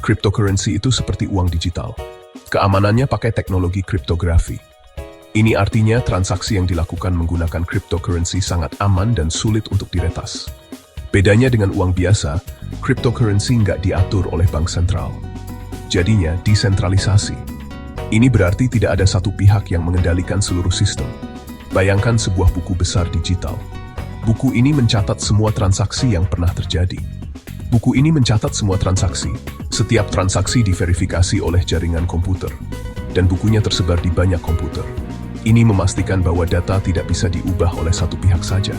Cryptocurrency itu seperti uang digital. Keamanannya pakai teknologi kriptografi. Ini artinya transaksi yang dilakukan menggunakan cryptocurrency sangat aman dan sulit untuk diretas. Bedanya dengan uang biasa, cryptocurrency nggak diatur oleh bank sentral. Jadinya desentralisasi. Ini berarti tidak ada satu pihak yang mengendalikan seluruh sistem. Bayangkan sebuah buku besar digital. Buku ini mencatat semua transaksi yang pernah terjadi. Buku ini mencatat semua transaksi. Setiap transaksi diverifikasi oleh jaringan komputer. Dan bukunya tersebar di banyak komputer. Ini memastikan bahwa data tidak bisa diubah oleh satu pihak saja.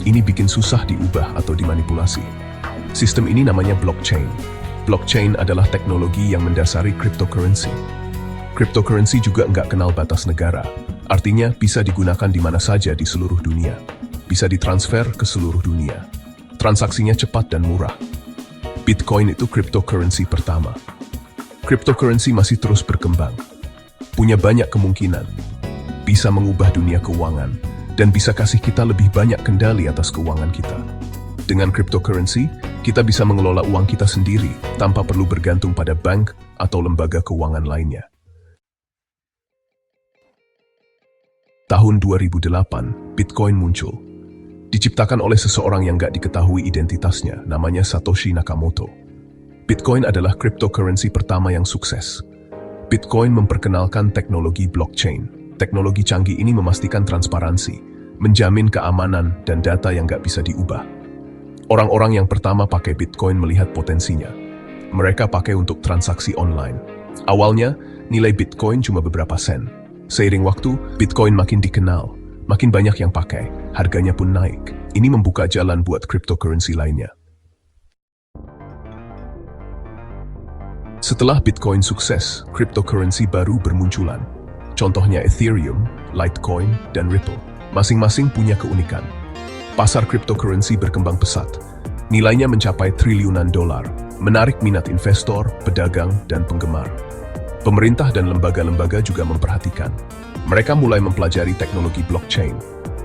Ini bikin susah diubah atau dimanipulasi. Sistem ini namanya blockchain. Blockchain adalah teknologi yang mendasari cryptocurrency. Cryptocurrency juga nggak kenal batas negara. Artinya bisa digunakan di mana saja di seluruh dunia. Bisa ditransfer ke seluruh dunia. Transaksinya cepat dan murah. Bitcoin itu cryptocurrency pertama. Cryptocurrency masih terus berkembang. Punya banyak kemungkinan. Bisa mengubah dunia keuangan. Dan bisa kasih kita lebih banyak kendali atas keuangan kita. Dengan cryptocurrency, kita bisa mengelola uang kita sendiri tanpa perlu bergantung pada bank atau lembaga keuangan lainnya. Tahun 2008, Bitcoin muncul. Diciptakan oleh seseorang yang gak diketahui identitasnya, namanya Satoshi Nakamoto. Bitcoin adalah cryptocurrency pertama yang sukses. Bitcoin memperkenalkan teknologi blockchain. Teknologi canggih ini memastikan transparansi, menjamin keamanan dan data yang gak bisa diubah. Orang-orang yang pertama pakai Bitcoin melihat potensinya. Mereka pakai untuk transaksi online. Awalnya, nilai Bitcoin cuma beberapa sen. Seiring waktu, Bitcoin makin dikenal. Makin banyak yang pakai, harganya pun naik. Ini membuka jalan buat cryptocurrency lainnya. Setelah Bitcoin sukses, cryptocurrency baru bermunculan. Contohnya Ethereum, Litecoin, dan Ripple. Masing-masing punya keunikan. Pasar cryptocurrency berkembang pesat. Nilainya mencapai triliunan dolar, menarik minat investor, pedagang, dan penggemar. Pemerintah dan lembaga-lembaga juga memperhatikan. Mereka mulai mempelajari teknologi blockchain.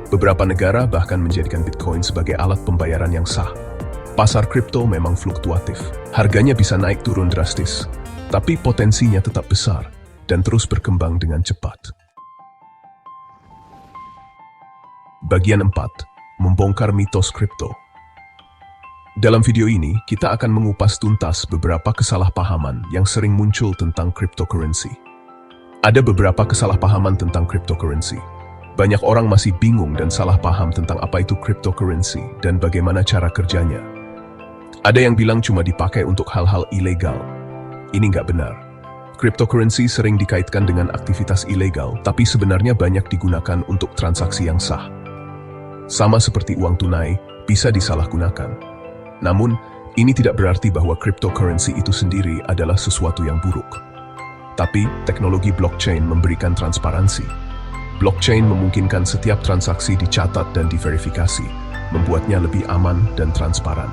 Beberapa negara bahkan menjadikan Bitcoin sebagai alat pembayaran yang sah. Pasar kripto memang fluktuatif. Harganya bisa naik turun drastis. Tapi potensinya tetap besar dan terus berkembang dengan cepat. Bagian 4. Membongkar mitos kripto. Dalam video ini, kita akan mengupas tuntas beberapa kesalahpahaman yang sering muncul tentang cryptocurrency. Ada beberapa kesalahpahaman tentang cryptocurrency. Banyak orang masih bingung dan salah paham tentang apa itu cryptocurrency dan bagaimana cara kerjanya. Ada yang bilang cuma dipakai untuk hal-hal ilegal. Ini nggak benar. Cryptocurrency sering dikaitkan dengan aktivitas ilegal, tapi sebenarnya banyak digunakan untuk transaksi yang sah. Sama seperti uang tunai, bisa disalahgunakan. Namun, ini tidak berarti bahwa cryptocurrency itu sendiri adalah sesuatu yang buruk. Tapi, teknologi blockchain memberikan transparansi. Blockchain memungkinkan setiap transaksi dicatat dan diverifikasi, membuatnya lebih aman dan transparan.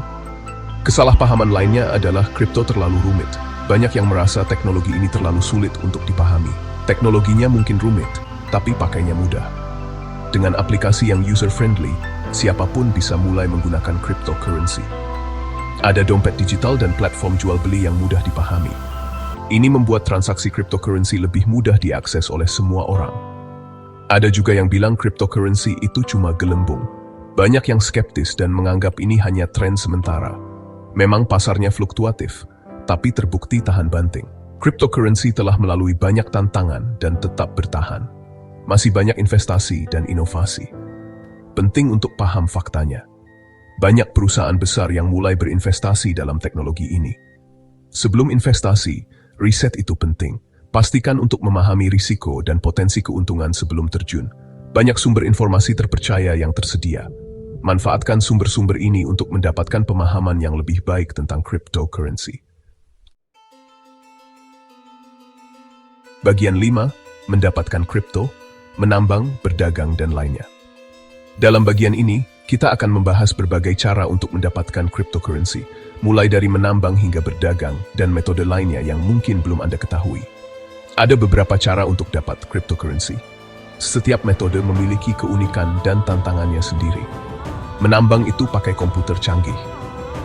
Kesalahpahaman lainnya adalah kripto terlalu rumit. Banyak yang merasa teknologi ini terlalu sulit untuk dipahami. Teknologinya mungkin rumit, tapi pakainya mudah. Dengan aplikasi yang user-friendly, siapapun bisa mulai menggunakan cryptocurrency. Ada dompet digital dan platform jual beli yang mudah dipahami. Ini membuat transaksi cryptocurrency lebih mudah diakses oleh semua orang. Ada juga yang bilang cryptocurrency itu cuma gelembung. Banyak yang skeptis dan menganggap ini hanya tren sementara. Memang pasarnya fluktuatif, tapi terbukti tahan banting. Cryptocurrency telah melalui banyak tantangan dan tetap bertahan. Masih banyak investasi dan inovasi. Penting untuk paham faktanya. Banyak perusahaan besar yang mulai berinvestasi dalam teknologi ini. Sebelum investasi, riset itu penting. Pastikan untuk memahami risiko dan potensi keuntungan sebelum terjun. Banyak sumber informasi terpercaya yang tersedia. Manfaatkan sumber-sumber ini untuk mendapatkan pemahaman yang lebih baik tentang cryptocurrency. Bagian 5. Mendapatkan kripto, menambang, berdagang, dan lainnya. Dalam bagian ini, kita akan membahas berbagai cara untuk mendapatkan cryptocurrency, mulai dari menambang hingga berdagang dan metode lainnya yang mungkin belum Anda ketahui. Ada beberapa cara untuk dapat cryptocurrency. Setiap metode memiliki keunikan dan tantangannya sendiri. Menambang itu pakai komputer canggih.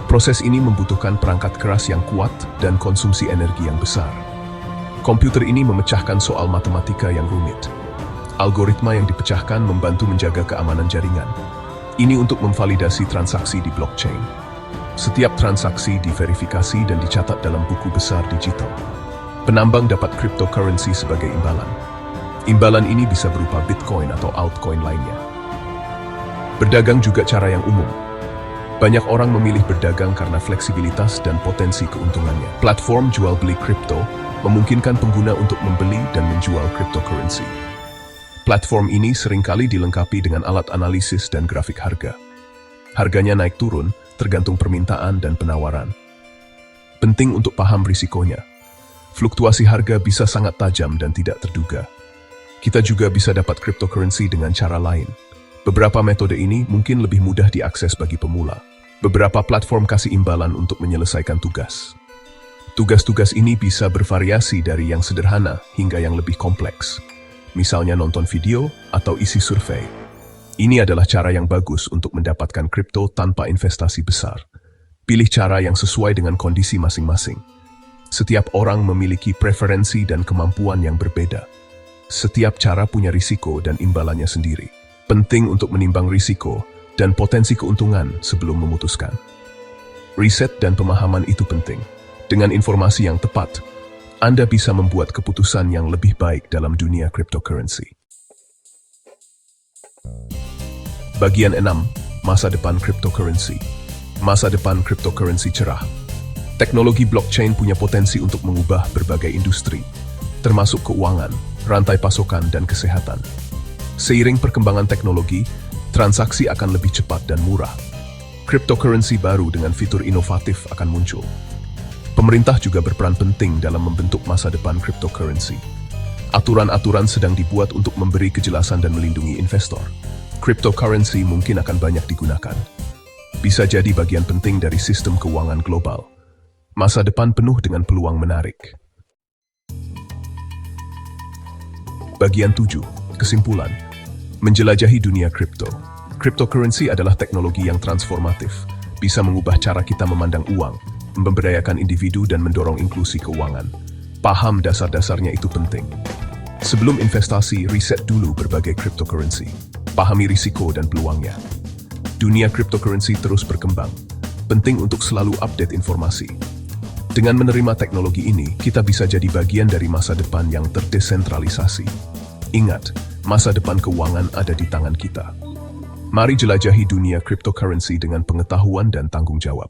Proses ini membutuhkan perangkat keras yang kuat dan konsumsi energi yang besar. Komputer ini memecahkan soal matematika yang rumit. Algoritma yang dipecahkan membantu menjaga keamanan jaringan. Ini untuk memvalidasi transaksi di blockchain. Setiap transaksi diverifikasi dan dicatat dalam buku besar digital. Penambang dapat cryptocurrency sebagai imbalan. Imbalan ini bisa berupa Bitcoin atau altcoin lainnya. Berdagang juga cara yang umum. Banyak orang memilih berdagang karena fleksibilitas dan potensi keuntungannya. Platform jual beli kripto memungkinkan pengguna untuk membeli dan menjual cryptocurrency. Platform ini seringkali dilengkapi dengan alat analisis dan grafik harga. Harganya naik turun tergantung permintaan dan penawaran. Penting untuk paham risikonya. Fluktuasi harga bisa sangat tajam dan tidak terduga. Kita juga bisa dapat cryptocurrency dengan cara lain. Beberapa metode ini mungkin lebih mudah diakses bagi pemula. Beberapa platform kasih imbalan untuk menyelesaikan tugas. Tugas-tugas ini bisa bervariasi dari yang sederhana hingga yang lebih kompleks. Misalnya nonton video atau isi survei. Ini adalah cara yang bagus untuk mendapatkan kripto tanpa investasi besar. Pilih cara yang sesuai dengan kondisi masing-masing. Setiap orang memiliki preferensi dan kemampuan yang berbeda. Setiap cara punya risiko dan imbalannya sendiri. Penting untuk menimbang risiko dan potensi keuntungan sebelum memutuskan. Riset dan pemahaman itu penting. Dengan informasi yang tepat, Anda bisa membuat keputusan yang lebih baik dalam dunia cryptocurrency. Bagian 6. Masa depan cryptocurrency. Masa depan cryptocurrency cerah. Teknologi blockchain punya potensi untuk mengubah berbagai industri, termasuk keuangan, rantai pasokan, dan kesehatan. Seiring perkembangan teknologi, transaksi akan lebih cepat dan murah. Cryptocurrency baru dengan fitur inovatif akan muncul. Pemerintah juga berperan penting dalam membentuk masa depan cryptocurrency. Aturan-aturan sedang dibuat untuk memberi kejelasan dan melindungi investor. Cryptocurrency mungkin akan banyak digunakan. Bisa jadi bagian penting dari sistem keuangan global. Masa depan penuh dengan peluang menarik. Bagian 7. Kesimpulan. Menjelajahi dunia kripto. Cryptocurrency adalah teknologi yang transformatif, bisa mengubah cara kita memandang uang, memberdayakan individu dan mendorong inklusi keuangan. Paham dasar-dasarnya itu penting. Sebelum investasi, riset dulu berbagai cryptocurrency. Pahami risiko dan peluangnya. Dunia cryptocurrency terus berkembang. Penting untuk selalu update informasi. Dengan menerima teknologi ini, kita bisa jadi bagian dari masa depan yang terdesentralisasi. Ingat, masa depan keuangan ada di tangan kita. Mari jelajahi dunia cryptocurrency dengan pengetahuan dan tanggung jawab.